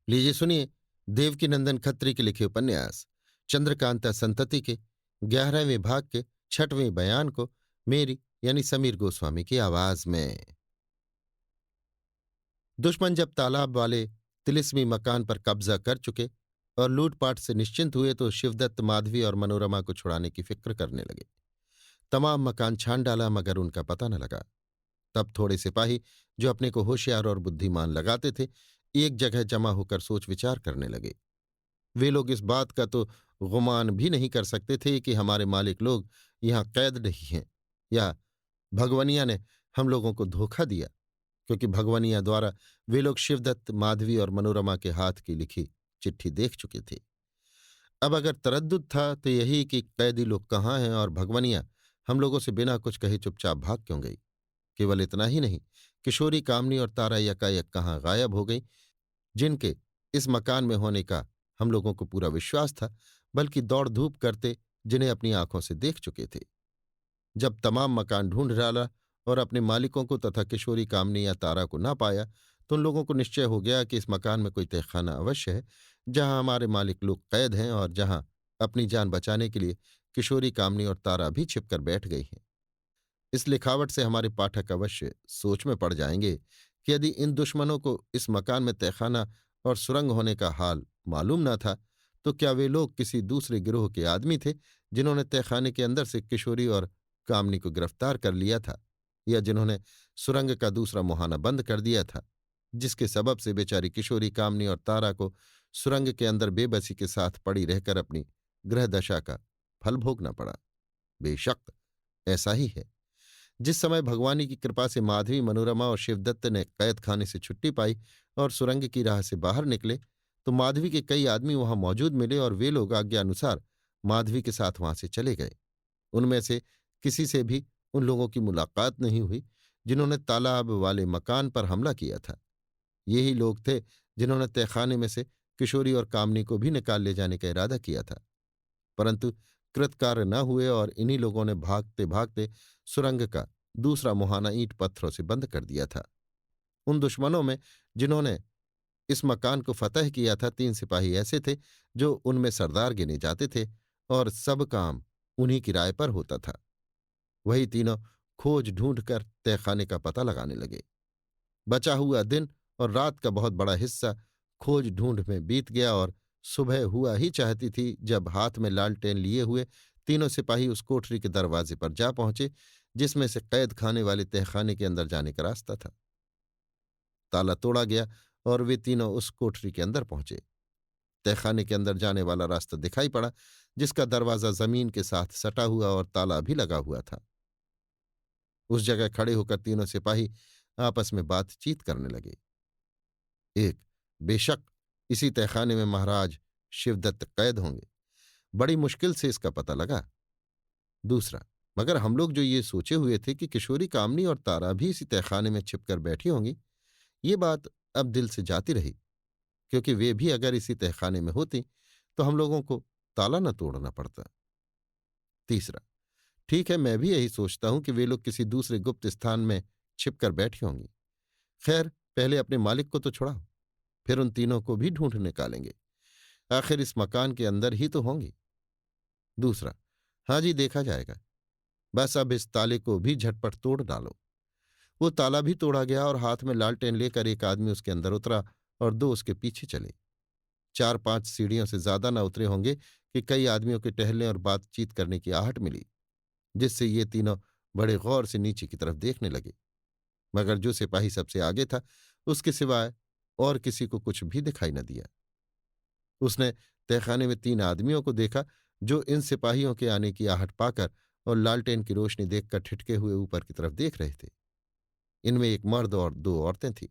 लीजिए सुनिए देवकीनंदन खत्री के लिखे उपन्यास चंद्रकांता संतति के 11वें भाग के 6वें बयान को मेरी यानी समीर गोस्वामी की आवाज में। दुश्मन जब तालाब वाले तिलिस्मी मकान पर कब्जा कर चुके और लूटपाट से निश्चिंत हुए तो शिवदत्त माधवी और मनोरमा को छुड़ाने की फिक्र करने लगे। तमाम मकान छान डाला मगर उनका पता न लगा। तब थोड़े सिपाही जो अपने को होशियार और बुद्धिमान लगाते थे एक जगह जमा होकर सोच विचार करने लगे। वे लोग इस बात का तो गुमान भी नहीं कर सकते थे कि हमारे मालिक लोग यहाँ कैद नहीं हैं या भगवनिया ने हम लोगों को धोखा दिया, क्योंकि भगवनिया द्वारा वे लोग शिवदत्त माधवी और मनोरमा के हाथ की लिखी चिट्ठी देख चुके थे। अब अगर तरद्दुद था तो यही कि कैदी लोग कहाँ हैं और भगवनिया हम लोगों से बिना कुछ कहे चुपचाप भाग क्यों गई। केवल इतना ही नहीं, किशोरी कामनी और तारा यकायक कहाँ गायब हो गई, जिनके इस मकान में होने का हम लोगों को पूरा विश्वास था, बल्कि दौड़ धूप करते जिन्हें अपनी आंखों से देख चुके थे। जब तमाम मकान ढूंढ डाला और अपने मालिकों को तथा किशोरी कामनी या तारा को ना पाया तो उन लोगों को निश्चय हो गया कि इस मकान में कोई तहखाना अवश्य है जहां हमारे मालिक लोग कैद हैं और जहां अपनी जान बचाने के लिए किशोरी कामनी और तारा भी छिपकर बैठ गई हैं। इस लिखावट से हमारे पाठक अवश्य सोच में पड़ जाएंगे कि यदि इन दुश्मनों को इस मकान में तहखाना और सुरंग होने का हाल मालूम न था तो क्या वे लोग किसी दूसरे गिरोह के आदमी थे जिन्होंने तहखाने के अंदर से किशोरी और कामनी को गिरफ्तार कर लिया था, या जिन्होंने सुरंग का दूसरा मुहाना बंद कर दिया था, जिसके सबब से बेचारी किशोरी कामनी और तारा को सुरंग के अंदर बेबसी के साथ पड़ी रहकर अपनी ग्रह दशा का फल भोगना पड़ा। बेशक ऐसा ही है। जिस समय भगवानी की कृपा से माधवी मनोरमा और शिवदत्त ने कैद खाने से छुट्टी पाई और सुरंग की राह से बाहर निकले तो माधवी के कई आदमी वहां मौजूद मिले और वे लोग आज्ञा अनुसार माधवी के साथ वहां से चले गए। उनमें से किसी से भी उन लोगों की मुलाकात नहीं हुई जिन्होंने तालाब वाले मकान पर हमला किया था। यही लोग थे जिन्होंने तहखाने में से किशोरी और कामनी को भी निकाल ले जाने का इरादा किया था, परंतु कृतकार्य न हुए और इन्हीं लोगों ने भागते भागते सुरंग का दूसरा मुहाना ईंट पत्थरों से बंद कर दिया था। उन दुश्मनों में जिन्होंने इस मकान को फतह किया था 3 सिपाही ऐसे थे जो उनमें सरदार गिने जाते थे और सब काम उन्हीं की राय पर होता था। वही तीनों खोज ढूंढ कर तहखाने का पता लगाने लगे। बचा हुआ दिन और रात का बहुत बड़ा हिस्सा खोज ढूंढ में बीत गया और सुबह हुआ ही चाहती थी जब हाथ में लालटेन लिए हुए तीनों सिपाही उस कोठरी के दरवाजे पर जा पहुंचे जिसमें से कैद खाने वाले तहखाने के अंदर जाने का रास्ता था। ताला तोड़ा गया और वे तीनों उस कोठरी के अंदर पहुंचे। तहखाने के अंदर जाने वाला रास्ता दिखाई पड़ा, जिसका दरवाजा जमीन के साथ सटा हुआ और ताला भी लगा हुआ था। उस जगह खड़े होकर तीनों सिपाही आपस में बातचीत करने लगे। एक, बेशक इसी तहखाने में महाराज शिवदत्त कैद होंगे, बड़ी मुश्किल से इसका पता लगा। दूसरा, मगर हम लोग जो ये सोचे हुए थे कि किशोरी कामनी और तारा भी इसी तहखाने में छिपकर बैठी होंगी, ये बात अब दिल से जाती रही, क्योंकि वे भी अगर इसी तहखाने में होती तो हम लोगों को ताला न तोड़ना पड़ता। तीसरा, ठीक है, मैं भी यही सोचता हूं कि वे लोग किसी दूसरे गुप्त स्थान में छिपकर बैठी होंगी। खैर, पहले अपने मालिक को तो छुड़ाओ, फिर उन तीनों को भी ढूंढ निकालेंगे। आखिर इस मकान के अंदर ही तो होंगी। दूसरा, हाँ जी, देखा जाएगा। बस अब इस ताले को भी झटपट तोड़ डालो। वो ताला भी तोड़ा गया और हाथ में लालटेन लेकर एक आदमी उसके अंदर उतरा और दो उसके पीछे चले। 4-5 सीढ़ियों से ज्यादा न उतरे होंगे कि कई आदमियों के टहलने और बातचीत करने की आहट मिली, जिससे ये तीनों बड़े गौर से नीचे की तरफ देखने लगे। मगर जो सिपाही सबसे आगे था उसके सिवाय और किसी को कुछ भी दिखाई न दिया। उसने तहखाने में 3 आदमियों को देखा जो इन सिपाहियों के आने की आहट पाकर और लालटेन की रोशनी देखकर ठिठके हुए ऊपर की तरफ देख रहे थे। इनमें एक मर्द और 2 औरतें थीं।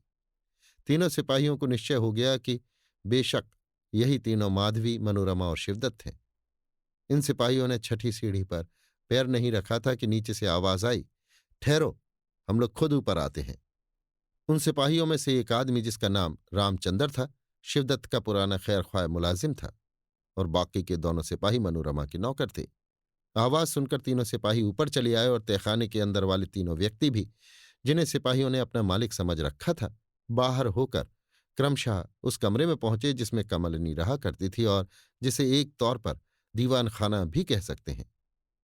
तीनों सिपाहियों को निश्चय हो गया कि बेशक यही तीनों माधवी मनोरमा और शिवदत्त थे। इन सिपाहियों ने छठी सीढ़ी पर पैर नहीं रखा था कि नीचे से आवाज आई, ठहरो, हम लोग खुद ऊपर आते हैं। उन सिपाहियों में से एक आदमी जिसका नाम रामचंद्र था, शिवदत्त का पुराना खैर ख्वाह मुलाजिम था और बाकी के दोनों सिपाही मनोरमा के नौकर थे। आवाज सुनकर तीनों सिपाही ऊपर चले आए और तहखाने के अंदर वाले तीनों व्यक्ति भी, जिन्हें सिपाहियों ने अपना मालिक समझ रखा था, बाहर होकर क्रमशः उस कमरे में पहुंचे जिसमें कमलिनी रहा करती थी और जिसे एक तौर पर दीवान खाना भी कह सकते हैं।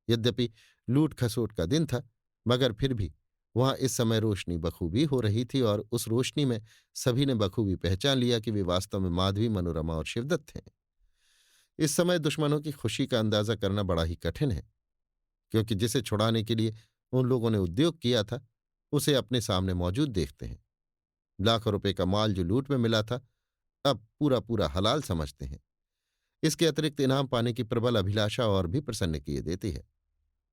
यद्यपि लूट खसोट का दिन था, मगर फिर भी वहां इस समय रोशनी बखूबी हो रही थी और उस रोशनी में सभी ने बखूबी पहचान लिया कि वे वास्तव में माधवी, मनोरमा और शिवदत्त थे। इस समय दुश्मनों की खुशी का अंदाजा करना बड़ा ही कठिन है, क्योंकि जिसे छुड़ाने के लिए उन लोगों ने उद्योग किया था उसे अपने सामने मौजूद देखते हैं। लाखों रुपए का माल जो लूट में मिला था अब पूरा पूरा हलाल समझते हैं। इसके अतिरिक्त इनाम पाने की प्रबल अभिलाषा और भी प्रसन्न किए देती है।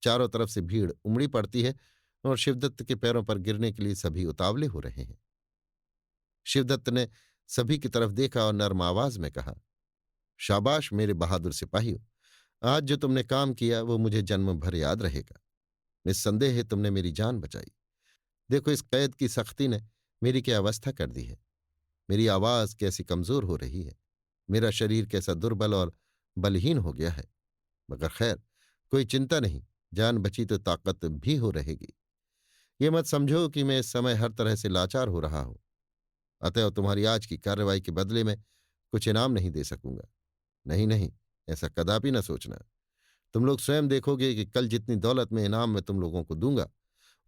चारों तरफ से भीड़ उमड़ी पड़ती है और शिवदत्त के पैरों पर गिरने के लिए सभी उतावले हो रहे हैं। शिवदत्त ने सभी की तरफ देखा और नर्म आवाज में कहा, शाबाश मेरे बहादुर सिपाहियों, आज जो तुमने काम किया वो मुझे जन्म भर याद रहेगा। निस्संदेह है तुमने मेरी जान बचाई। देखो इस कैद की सख्ती ने मेरी क्या अवस्था कर दी है। मेरी आवाज कैसी कमजोर हो रही है, मेरा शरीर कैसा दुर्बल और बलहीन हो गया है। मगर खैर, कोई चिंता नहीं, जान बची तो ताकत भी हो रहेगी। ये मत समझो कि मैं इस समय हर तरह से लाचार हो रहा हूं, अतएव तुम्हारी आज की कार्रवाई के बदले में कुछ इनाम नहीं दे सकूंगा। नहीं नहीं, ऐसा कदापि न सोचना। तुम लोग स्वयं देखोगे कि कल जितनी दौलत में इनाम में तुम लोगों को दूंगा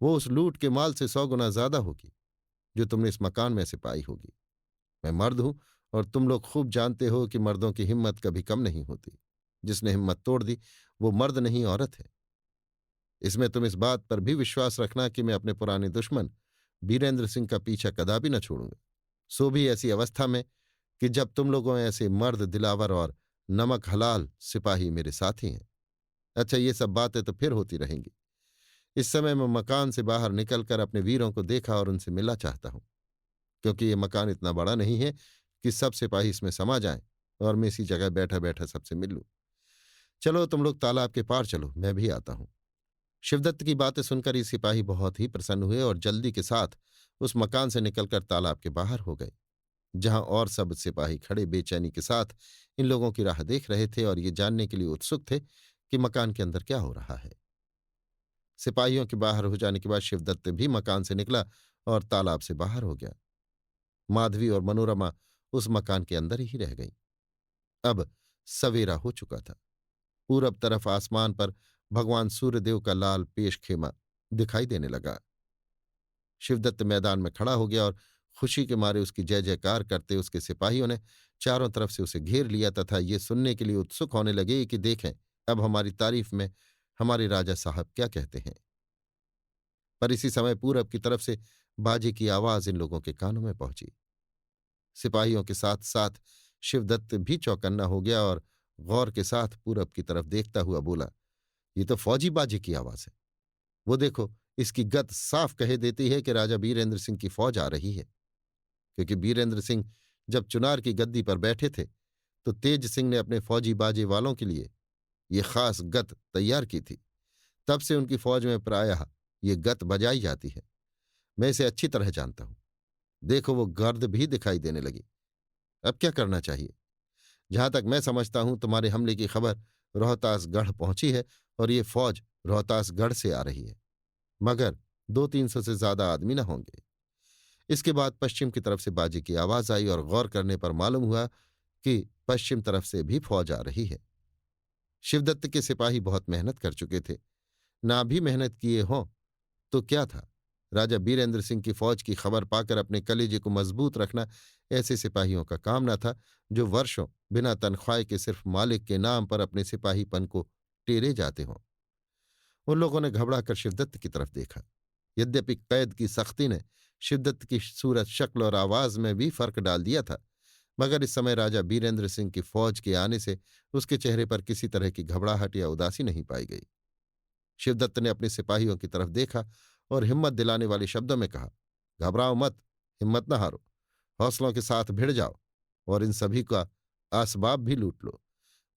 वो उस लूट के माल से 100 गुना ज्यादा होगी जो तुमने इस मकान में से पाई होगी। मैं मर्द हूं और तुम लोग खूब जानते हो कि मर्दों की हिम्मत कभी कम नहीं होती। जिसने हिम्मत तोड़ दी वो मर्द नहीं, औरत है। इसमें तुम इस बात पर भी विश्वास रखना कि मैं अपने पुराने दुश्मन बीरेंद्र सिंह का पीछा कदापि न छोड़ूंगा, सो भी ऐसी अवस्था में कि जब तुम लोगों ऐसे मर्द दिलावर और नमक हलाल सिपाही मेरे साथी हैं। अच्छा, ये सब बातें तो फिर होती रहेंगी। इस समय मैं मकान से बाहर निकलकर अपने वीरों को देखा और उनसे मिलना चाहता हूं, क्योंकि ये मकान इतना बड़ा नहीं है कि सब सिपाही इसमें समा जाएं और मैं इसी जगह बैठा बैठा सबसे मिल लूं। चलो तुम लोग तालाब के पार चलो, मैं भी आता हूं। शिवदत्त की बातें सुनकर ये सिपाही बहुत ही प्रसन्न हुए और जल्दी के साथ उस मकान से निकलकर तालाब के बाहर हो गए, जहां और सब सिपाही खड़े बेचैनी के साथ इन लोगों की राह देख रहे थे और ये जानने के लिए उत्सुक थे कि मकान के अंदर क्या हो रहा है। सिपाहियों के बाहर हो जाने के बाद शिवदत्त भी मकान से निकला और तालाब से बाहर हो गया। माधवी और मनोरमा उस मकान के अंदर ही रह गईं। अब सवेरा हो चुका था। पूरब तरफ आसमान पर भगवान सूर्यदेव का लाल पेश खेमा दिखाई देने लगा। शिवदत्त मैदान में खड़ा हो गया और खुशी के मारे उसकी जय जयकार करते उसके सिपाहियों ने चारों तरफ से उसे घेर लिया तथा ये सुनने के लिए उत्सुक होने लगे कि देखें अब हमारी तारीफ में हमारे राजा साहब क्या कहते हैं। पर इसी समय पूरब की तरफ से बाजे की आवाज इन लोगों के कानों में पहुंची। सिपाहियों के साथ साथ शिवदत्त भी चौकन्ना हो गया और गौर के साथ पूरब की तरफ देखता हुआ बोला, ये तो फौजी बाजे की आवाज है। वो देखो, इसकी गत साफ कह देती है कि राजा बीरेंद्र सिंह की फौज आ रही है। क्योंकि बीरेंद्र सिंह जब चुनार की गद्दी पर बैठे थे तो तेज सिंह ने अपने फौजी बाजे वालों के लिए ये खास गत तैयार की थी। तब से उनकी फौज में प्रायः ये गत बजाई जाती है। मैं इसे अच्छी तरह जानता हूं। देखो, वो गर्द भी दिखाई देने लगी। अब क्या करना चाहिए? जहां तक मैं समझता हूं तुम्हारे हमले की खबर रोहतासगढ़ पहुंची है और ये फौज रोहतासगढ़ से आ रही है, मगर 200-300 से ज्यादा आदमी न होंगे। इसके बाद पश्चिम की तरफ से बाजे की आवाज आई और गौर करने पर मालूम हुआ कि पश्चिम तरफ से भी फौज आ रही है। शिवदत्त के सिपाही बहुत मेहनत कर चुके थे। ना भी मेहनत किए हों तो क्या था, राजा बीरेंद्र सिंह की फौज की खबर पाकर अपने कलेजे को मजबूत रखना ऐसे सिपाहियों का काम न था जो वर्षों बिना तनख्वाह के सिर्फ मालिक के नाम पर अपने सिपाहीपन को टेरे जाते हों। उन लोगों ने घबराकर शिवदत्त की तरफ देखा। यद्यपि कैद की सख्ती ने शिवदत्त की सूरत, शक्ल और आवाज में भी फर्क डाल दिया था, मगर इस समय राजा बीरेंद्र सिंह की फौज के आने से उसके चेहरे पर किसी तरह की घबराहट या उदासी नहीं पाई गई। शिवदत्त ने अपने सिपाहियों की तरफ देखा और हिम्मत दिलाने वाले शब्दों में कहा, घबराओ मत, हिम्मत न हारो, हौसलों के साथ भिड़ जाओ और इन सभी का आसबाब भी लूट लो।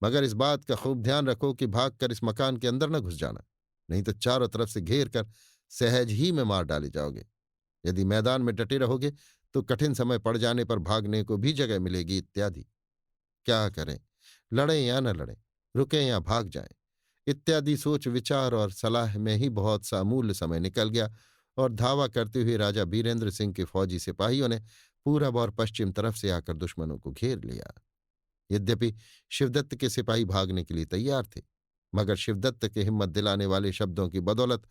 मगर इस बात का खूब ध्यान रखो कि भागकर इस मकान के अंदर न घुस जाना, नहीं तो चारों तरफ से घेर कर सहज ही में मार डाले जाओगे। यदि मैदान में डटे रहोगे तो कठिन समय पड़ जाने पर भागने को भी जगह मिलेगी इत्यादि। क्या करें, लड़ें या न लड़ें, रुकें या भाग जाएं, इत्यादि सोच विचार और सलाह में ही बहुत सा अमूल्य समय निकल गया और धावा करते हुए राजा बीरेंद्र सिंह के फौजी सिपाहियों ने पूरब और पश्चिम तरफ से आकर दुश्मनों को घेर लिया। यद्यपि शिवदत्त के सिपाही भागने के लिए तैयार थे, मगर शिवदत्त के हिम्मत दिलाने वाले शब्दों की बदौलत,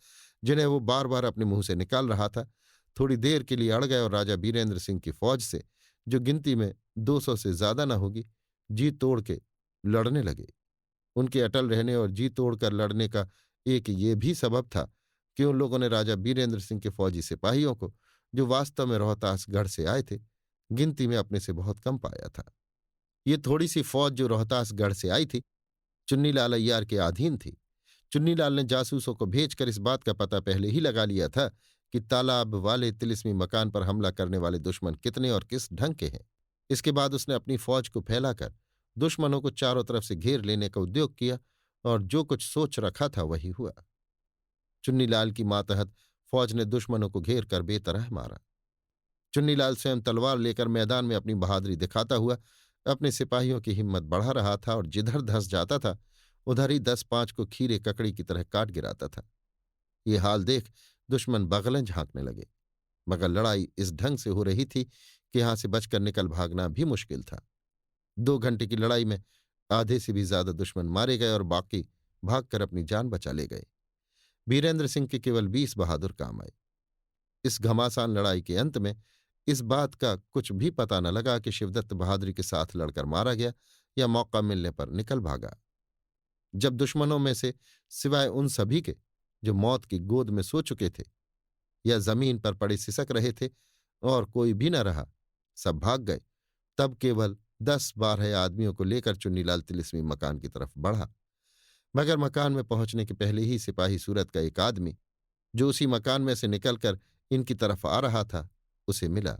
जिन्हें वो बार बार अपने मुंह से निकाल रहा था, थोड़ी देर के लिए अड़ गए और राजा बीरेंद्र सिंह की फौज से, जो गिनती में 200 से ज्यादा न होगी, जी तोड़ के लड़ने लगे। उनके अटल रहने और जी तोड़कर लड़ने का एक ये भी सबब था कि उन लोगों ने राजा बीरेंद्र सिंह के फौजी सिपाहियों को, जो वास्तव में रोहतासगढ़ से आए थे, गिनती में अपने से बहुत कम पाया था। ये थोड़ी सी फौज जो रोहतासगढ़ से आई थी, चुन्नीलाल अय्यार के अधीन थी। चुन्नीलाल ने जासूसों को भेजकर इस बात का पता पहले ही लगा लिया था कि तालाब वाले तिलिस्मी मकान पर हमला करने वाले दुश्मन कितने और किस ढंग के हैं। इसके बाद उसने अपनी फौज को फैलाकर दुश्मनों को चारों तरफ से घेर लेने का उद्योग किया, और जो कुछ सोच रखा था वही हुआ। चुन्नीलाल की मातहत फौज ने दुश्मनों को घेर कर बेतरह मारा। चुन्नीलाल स्वयं तलवार लेकर मैदान में अपनी बहादुरी दिखाता हुआ अपने सिपाहियों की हिम्मत बढ़ा रहा था, और जिधर धंस जाता था उधर ही 10-5 को खीरे ककड़ी की तरह काट गिराता था। ये हाल देख दुश्मन बगलें झांकने लगे, मगर लड़ाई इस ढंग से हो रही थी कि यहां से बचकर निकल भागना भी मुश्किल था। 2 घंटे की लड़ाई में आधे से भी ज्यादा दुश्मन मारे गए और बाकी भागकर अपनी जान बचा ले गए। बीरेंद्र सिंह के केवल 20 बहादुर काम आए। इस घमासान लड़ाई के अंत में इस बात का कुछ भी पता न लगा कि शिवदत्त बहादुरी के साथ लड़कर मारा गया या मौका मिलने पर निकल भागा। जब दुश्मनों में से सिवाय उन सभी के जो मौत की गोद में सो चुके थे या जमीन पर पड़े सिसक रहे थे और कोई भी न रहा, सब भाग गए, तब केवल 10-12 आदमियों को लेकर चुन्नीलाल तिलिस्मी मकान की तरफ बढ़ा। मगर मकान में पहुंचने के पहले ही सिपाही सूरत का एक आदमी, जो उसी मकान में से निकलकर इनकी तरफ आ रहा था, उसे मिला।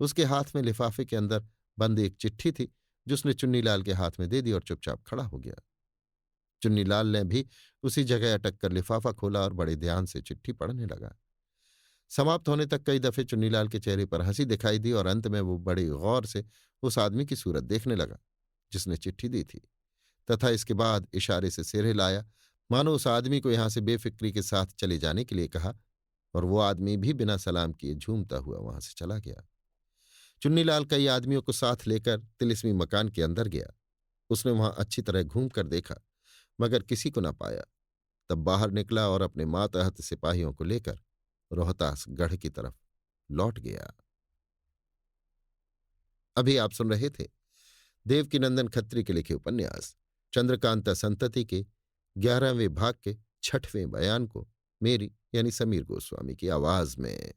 उसके हाथ में लिफाफे के अंदर बंद एक चिट्ठी थी, जो उसने चुन्नीलाल के हाथ में दे दी और चुपचाप खड़ा हो गया। चुन्नीलाल ने भी उसी जगह अटक कर लिफाफा खोला और बड़े ध्यान से चिट्ठी पढ़ने लगा। समाप्त होने तक कई दफे चुन्नीलाल के चेहरे पर हंसी दिखाई दी, और अंत में वो बड़े गौर से उस आदमी की सूरत देखने लगा जिसने चिट्ठी दी थी, तथा इसके बाद इशारे से सिर हिलाया, मानो उस आदमी को यहां से बेफिक्री के साथ चले जाने के लिए कहा, और वो आदमी भी बिना सलाम किए झूमता हुआ वहां से चला गया। चुन्नीलाल कई आदमियों को साथ लेकर तिलिस्मी मकान के अंदर गया। उसने वहां अच्छी तरह घूम कर देखा, मगर किसी को न पाया। तब बाहर निकला और अपने मातहत सिपाहियों को लेकर रोहतासगढ़ की तरफ लौट गया। अभी आप सुन रहे थे देवकीनंदन खत्री के लिखे उपन्यास चंद्रकांता संतति के 11वें भाग के 6वें बयान को, मेरी यानी समीर गोस्वामी की आवाज में।